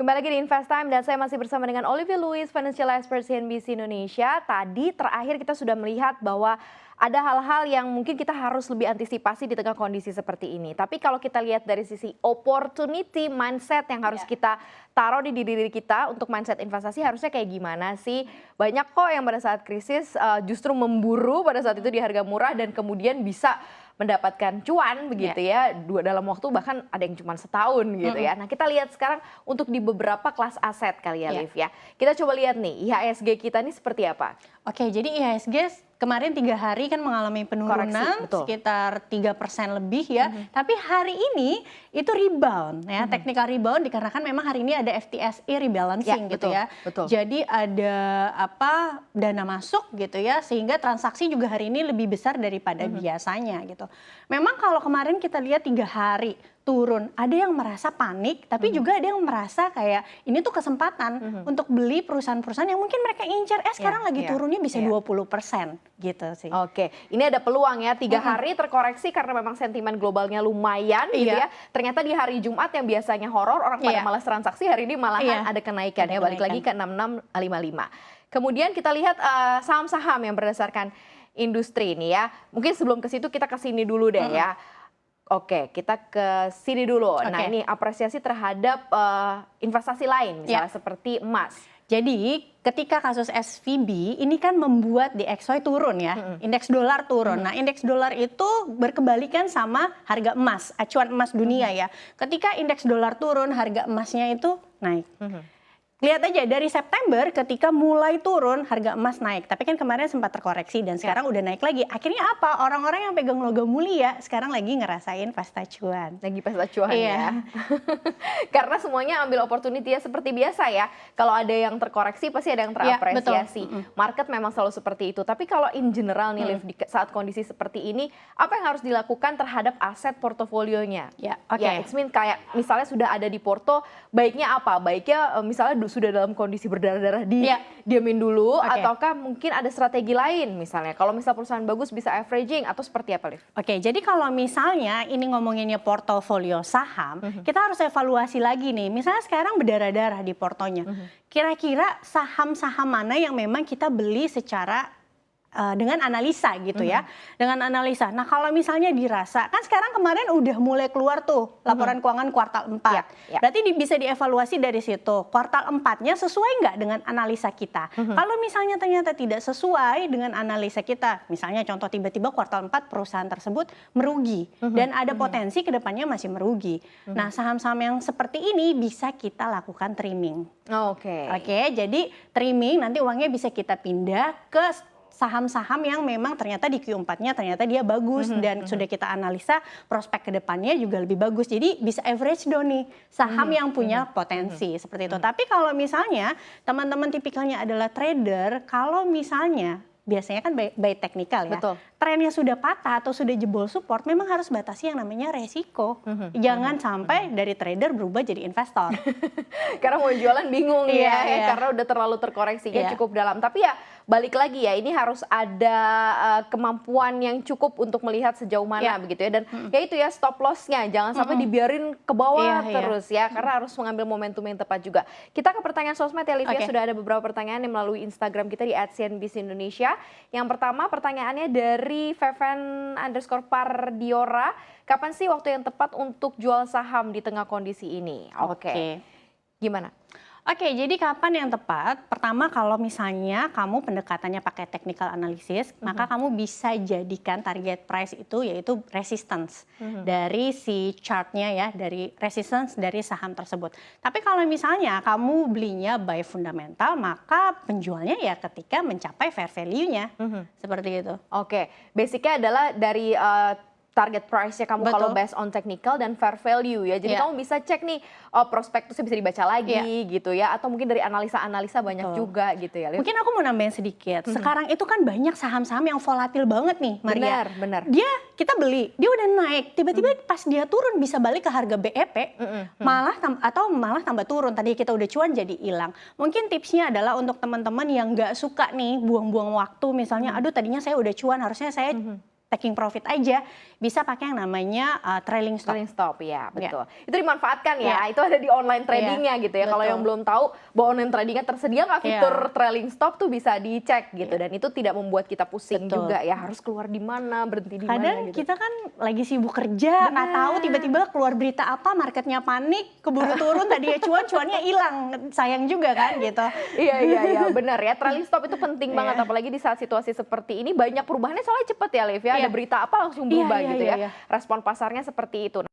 Kembali lagi di Invest Time dan saya masih bersama dengan Olivia Louis, Financial Expert CNBC Indonesia. Tadi terakhir kita sudah melihat bahwa ada hal-hal yang mungkin kita harus lebih antisipasi di tengah kondisi seperti ini. Tapi kalau kita lihat dari sisi opportunity mindset yang harus kita taruh di diri kita untuk mindset investasi harusnya kayak gimana sih? Banyak kok yang pada saat krisis justru memburu pada saat itu di harga murah dan kemudian bisa mendapatkan cuan begitu ya dalam waktu bahkan ada yang cuma setahun gitu ya. Nah kita lihat sekarang untuk di beberapa kelas aset kali ya Liv ya. Kita coba lihat nih IHSG kita ini seperti apa. Oke, jadi IHSG kemarin 3 hari kan mengalami penurunan sekitar 3% lebih ya. Tapi hari ini itu rebound ya, technical rebound dikarenakan memang hari ini ada FTSE rebalancing gitu ya. Jadi ada dana masuk gitu ya, sehingga transaksi juga hari ini lebih besar daripada biasanya gitu. Memang kalau kemarin kita lihat 3 hari turun, ada yang merasa panik, tapi juga ada yang merasa kayak ini tuh kesempatan untuk beli perusahaan-perusahaan yang mungkin mereka incar, sekarang lagi turunnya bisa 20% gitu sih. Oke, ini ada peluang ya, 3 hari terkoreksi karena memang sentimen globalnya lumayan gitu ya. Ternyata di hari Jumat yang biasanya horor, orang pada malas transaksi, hari ini malahan ada kenaikan ya, balik lagi ke 6655. Kemudian kita lihat saham-saham yang berdasarkan industri ini ya. Mungkin sebelum ke situ kita ke sini dulu deh ya. Oke, kita ke sini dulu. Nah ini apresiasi terhadap investasi lain, misalnya seperti emas. Jadi ketika kasus SVB ini kan membuat DXY turun ya, indeks dolar turun. Nah indeks dolar itu berkebalikan sama harga emas, acuan emas dunia ya. Ketika indeks dolar turun, harga emasnya itu naik. Lihat aja dari September ketika mulai turun harga emas naik. Tapi kan kemarin sempat terkoreksi dan sekarang udah naik lagi. Akhirnya apa? Orang-orang yang pegang logam mulia sekarang lagi ngerasain pesta cuan. Lagi pesta cuan ya. Karena semuanya ambil opportunity ya seperti biasa ya. Kalau ada yang terkoreksi pasti ada yang terapresiasi. Market memang selalu seperti itu. Tapi kalau in general nih Liv, di saat kondisi seperti ini, apa yang harus dilakukan terhadap aset portofolionya? Ya, it's mean kayak misalnya sudah ada di porto, baiknya apa? Baiknya misalnya sudah dalam kondisi berdarah-darah diamin dulu ataukah mungkin ada strategi lain misalnya kalau misal perusahaan bagus bisa averaging atau seperti apa Liv? Oke, jadi kalau misalnya ini ngomonginnya portofolio saham, kita harus evaluasi lagi nih. Misalnya sekarang berdarah-darah di portonya. Kira-kira saham-saham mana yang memang kita beli secara dengan analisa gitu ya, dengan analisa. Nah kalau misalnya dirasa, kan sekarang kemarin udah mulai keluar tuh laporan keuangan kuartal 4. Berarti bisa dievaluasi dari situ, kuartal 4-nya sesuai nggak dengan analisa kita. Kalau misalnya ternyata tidak sesuai dengan analisa kita, misalnya contoh tiba-tiba kuartal 4 perusahaan tersebut merugi dan ada potensi kedepannya masih merugi. Nah saham-saham yang seperti ini bisa kita lakukan trimming. Oke, jadi trimming nanti uangnya bisa kita pindah ke saham-saham yang memang ternyata di Q4-nya ternyata dia bagus dan sudah kita analisa prospek ke depannya juga lebih bagus. Jadi bisa average down nih saham yang punya potensi seperti itu. Tapi kalau misalnya teman-teman tipikalnya adalah trader, kalau misalnya biasanya kan by technical ya. Trennya sudah patah atau sudah jebol support, memang harus batasi yang namanya resiko. Jangan sampai dari trader berubah jadi investor. Karena mau jualan bingung karena udah terlalu terkoreksinya cukup dalam. Tapi ya balik lagi ya, ini harus ada kemampuan yang cukup untuk melihat sejauh mana begitu ya. Dan ya itu ya stop loss-nya, jangan sampai dibiarin ke bawah terus ya. Karena harus mengambil momentum yang tepat juga. Kita ke pertanyaan sosmed ya Livia, sudah ada beberapa pertanyaan yang melalui Instagram kita di @CNBC Indonesia. Yang pertama pertanyaannya dari Feven_Pardiora, kapan sih waktu yang tepat untuk jual saham di tengah kondisi ini? Gimana? Oke, jadi kapan yang tepat? Pertama kalau misalnya kamu pendekatannya pakai technical analysis, maka kamu bisa jadikan target price itu yaitu resistance dari si chartnya ya, dari resistance dari saham tersebut. Tapi kalau misalnya kamu belinya by fundamental, maka penjualnya ya ketika mencapai fair value-nya, seperti itu. Oke, basicnya adalah dari target price-nya kamu kalau based on technical dan fair value ya. Jadi kamu bisa cek nih prospektusnya bisa dibaca lagi gitu ya. Atau mungkin dari analisa-analisa banyak juga gitu ya. Mungkin aku mau nambahin sedikit. Sekarang itu kan banyak saham-saham yang volatil banget nih Maria. Benar. Kita beli, dia udah naik. Tiba-tiba pas dia turun bisa balik ke harga BEP. Malah tambah turun. Tadi kita udah cuan jadi hilang. Mungkin tipsnya adalah untuk teman-teman yang nggak suka nih buang-buang waktu. Misalnya aduh tadinya saya udah cuan harusnya saya taking profit aja, bisa pakai yang namanya trailing stop. Trailing stop, ya betul. Itu dimanfaatkan ya, Ya. itu ada di online tradingnya gitu ya. Kalau betul. yang belum tahu bahwa online tradingnya tersedia nggak fitur trailing stop tuh bisa dicek gitu. Dan itu tidak membuat kita pusing Betul. juga ya, harus keluar di mana, berhenti di mana Kadang gitu. kita kan lagi sibuk kerja, nggak tahu tiba-tiba keluar berita apa, marketnya panik, keburu turun, tadi ya cuannya hilang, sayang juga kan gitu. Iya benar ya, trailing stop itu penting banget apalagi di saat situasi seperti ini banyak perubahannya soalnya cepet ya Liv ya, ada berita apa langsung berubah gitu ya. Respon pasarnya seperti itu.